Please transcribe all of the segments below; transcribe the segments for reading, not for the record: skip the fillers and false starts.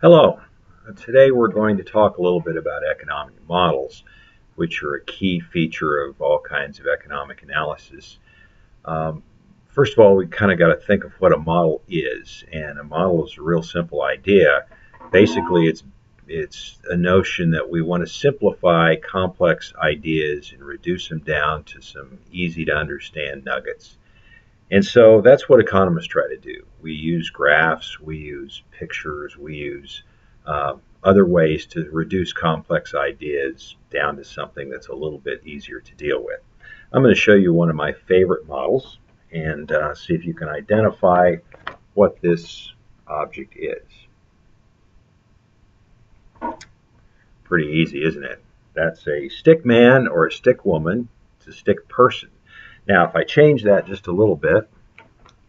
Hello. Today we're going to talk a little bit about economic models, which are a key feature of all kinds of economic analysis. Um, First of all, we kind of got to think of what a model is, and a model is a real simple idea. Basically, it's a notion that we want to simplify complex ideas and reduce them down to some easy to understand nuggets. And so that's what economists try to do. We use graphs, we use pictures, we use other ways to reduce complex ideas down to something that's a little bit easier to deal with. I'm going to show you one of my favorite models and see if you can identify what this object is. Pretty easy, isn't it? That's a stick man or a stick woman. It's a stick person. Now, if I change that just a little bit,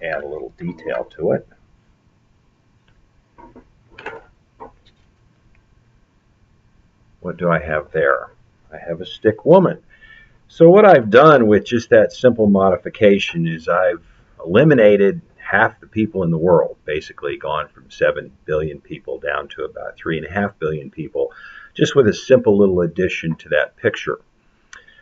add a little detail to it, what do I have there? I have a stick woman. So what I've done with just that simple modification is I've eliminated half the people in the world, basically gone from 7 billion people down to about 3.5 billion people, just with a simple little addition to that picture.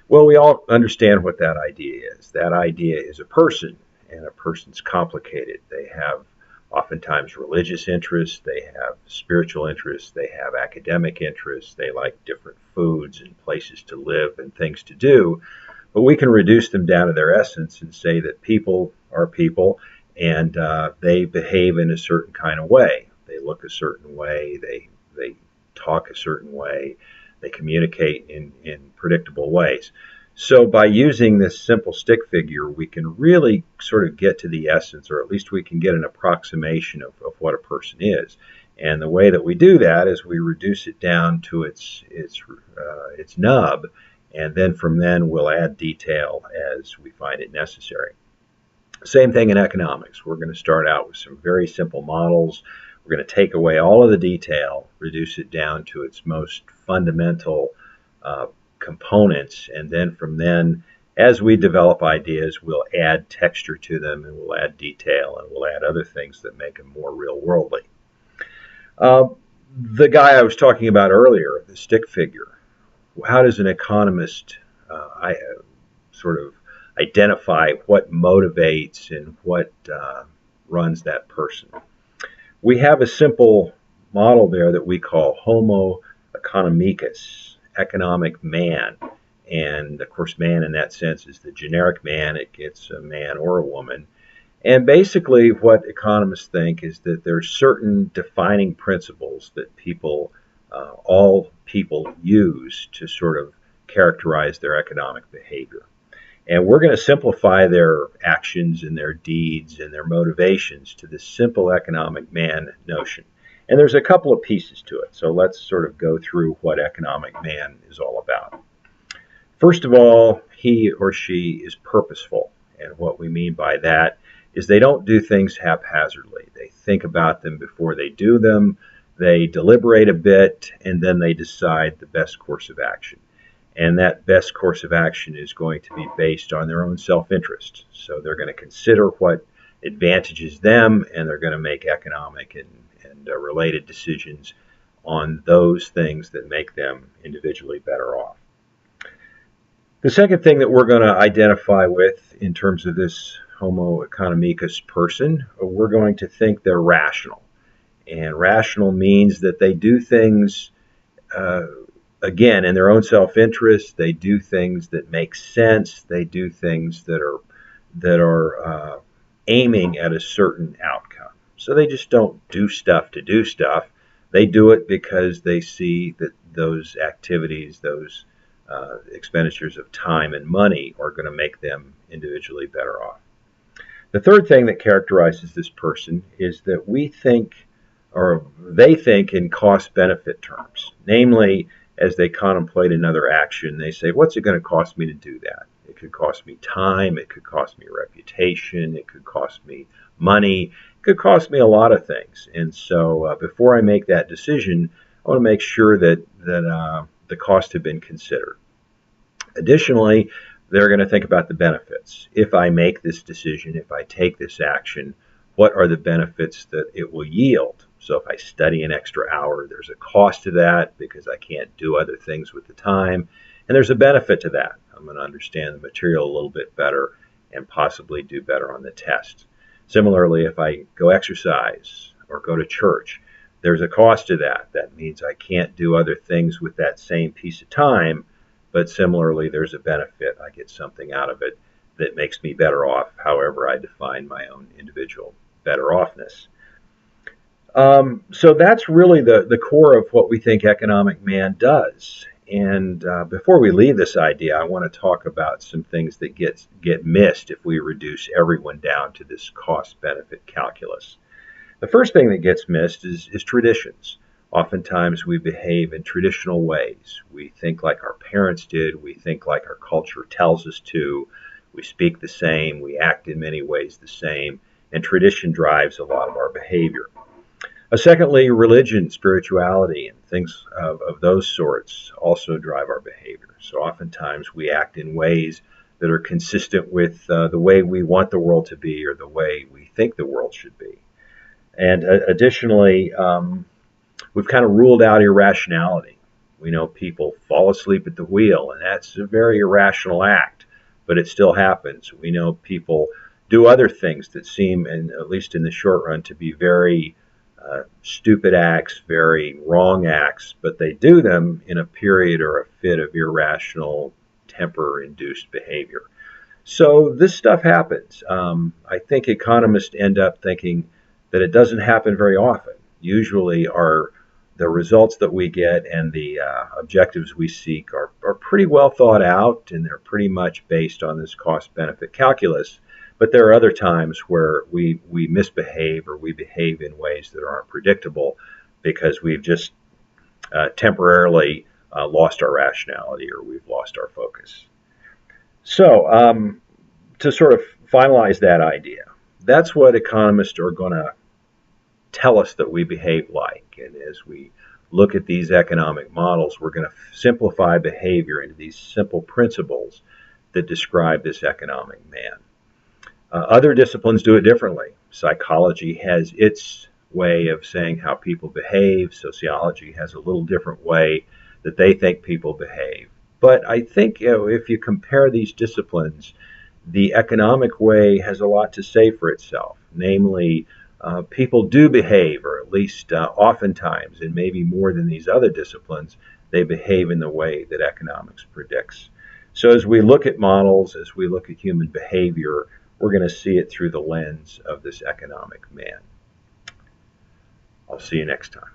Well, we all understand what that idea is. That idea is a person, and a person's complicated. They have oftentimes religious interests, they have spiritual interests, they have academic interests, they like different foods and places to live and things to do. But we can reduce them down to their essence and say that people are people and they behave in a certain kind of way. They look a certain way, they talk a certain way, they communicate in predictable ways. So by using this simple stick figure, we can really sort of get to the essence, or at least we can get an approximation of what a person is. And the way that we do that is we reduce it down to its nub, and then from then we'll add detail as we find it necessary. Same thing in economics. We're going to start out with some very simple models. We're going to take away all of the detail, reduce it down to its most fundamental components, and then from then, as we develop ideas, we'll add texture to them, and we'll add detail, and we'll add other things that make them more real worldly. Uh, the guy I was talking about earlier, the stick figure, how does an economist sort of identify what motivates and what runs that person? We have a simple model there that we call Homo economicus, economic man. And of course, man in that sense is the generic man. It gets a man or a woman. And basically, what economists think is that there are certain defining principles that all people use to sort of characterize their economic behavior. And we're going to simplify their actions and their deeds and their motivations to this simple economic man notion. And there's a couple of pieces to it. So let's sort of go through what economic man is all about. First of all, he or she is purposeful. And what we mean by that is they don't do things haphazardly. They think about them before they do them. They deliberate a bit, and then they decide the best course of action. And that best course of action is going to be based on their own self-interest. So they're going to consider what advantages them, and they're going to make economic and related decisions on those things that make them individually better off. The second thing that we're going to identify with in terms of this Homo economicus person, we're going to think they're rational. And rational means that they do things again, in their own self-interest. They do things that make sense. They do things that are aiming at a certain outcome. So they just don't do stuff to do stuff. They do it because they see that those activities, those expenditures of time and money, are going to make them individually better off. The third thing that characterizes this person is that we think, or they think, in cost-benefit terms. Namely, as they contemplate another action, they say, what's it going to cost me to do that? It could cost me time, it could cost me reputation, it could cost me money, it could cost me a lot of things. And so before I make that decision, I want to make sure that the costs have been considered. Additionally, they're going to think about the benefits. If I make this decision, if I take this action, what are the benefits that it will yield? So if I study an extra hour, there's a cost to that because I can't do other things with the time. And there's a benefit to that. I'm going to understand the material a little bit better and possibly do better on the test. Similarly, if I go exercise or go to church, there's a cost to that. That means I can't do other things with that same piece of time, but similarly, there's a benefit. I get something out of it that makes me better off, however I define my own individual better offness. So that's really the core of what we think economic man does. And before we leave this idea, I want to talk about some things that get missed if we reduce everyone down to this cost-benefit calculus. The first thing that gets missed is traditions. Oftentimes we behave in traditional ways. We think like our parents did. We think like our culture tells us to. We speak the same. We act in many ways the same. And tradition drives a lot of our behavior. Secondly, religion, spirituality, and things of those sorts also drive our behavior. So oftentimes we act in ways that are consistent with the way we want the world to be or the way we think the world should be. And additionally, we've kind of ruled out irrationality. We know people fall asleep at the wheel, and that's a very irrational act, but it still happens. We know people do other things that seem, and at least in the short run, to be very stupid acts, very wrong acts, but they do them in a period or a fit of irrational, temper-induced behavior. So this stuff happens. I think economists end up thinking that it doesn't happen very often. Usually the results that we get and the objectives we seek are pretty well thought out, and they're pretty much based on this cost-benefit calculus. But there are other times where we misbehave or we behave in ways that aren't predictable because we've just temporarily lost our rationality or we've lost our focus. So to sort of finalize that idea, that's what economists are going to tell us that we behave like. And as we look at these economic models, we're going to simplify behavior into these simple principles that describe this economic man. Other disciplines do it differently. Psychology has its way of saying how people behave. Sociology has a little different way that they think people behave. But I think if you compare these disciplines, the economic way has a lot to say for itself. Namely, people do behave, or at least oftentimes, and maybe more than these other disciplines, they behave in the way that economics predicts. So as we look at models, as we look at human behavior, we're going to see it through the lens of this economic man. I'll see you next time.